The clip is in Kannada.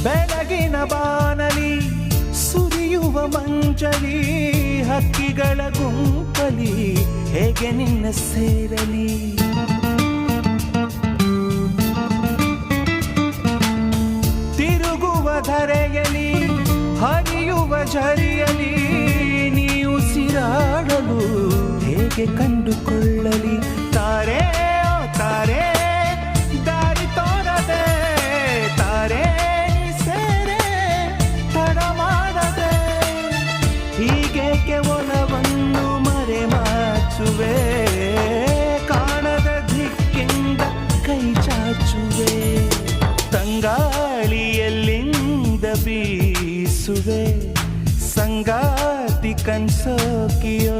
ಬೆಳಗಿನ ಬಾನಲಿ ಸುರಿಯುವ ಮಂಜಲಿ ಹಕ್ಕಿಗಳ ಗುಂಪಲಿ ಹೇಗೆ ನಿನ್ನ ಸೇರಲಿ. ತಿರುಗುವ ಧರೆಯಲಿ ಹರಿಯುವ ಝರಿಯಲಿ ನೀ ಉಸಿರಾಡಲು ಹೇಗೆ ಕಂಡುಕೊಳ್ಳಲಿ. ತಾರೆ ಓ ತಾರೆ ದಾರಿ ತೋರದೆ ತಾರೆ ಸೇರೆ ತಡ ಮಾಡದೆ ಹೀಗೇಕೆ ಒಲವನ್ನು ಮರೆಮಾಚುವೆ. ಕಾಣದ ದಿಕ್ಕಿಂದ ಕೈ ಚಾಚುವೆ. ತಂಗಾಳಿಯಲ್ಲಿಂದ ಬೀಸುವೆ ಸಂಗಾತಿ ಕನ್ಸೋಕಿಯೋ.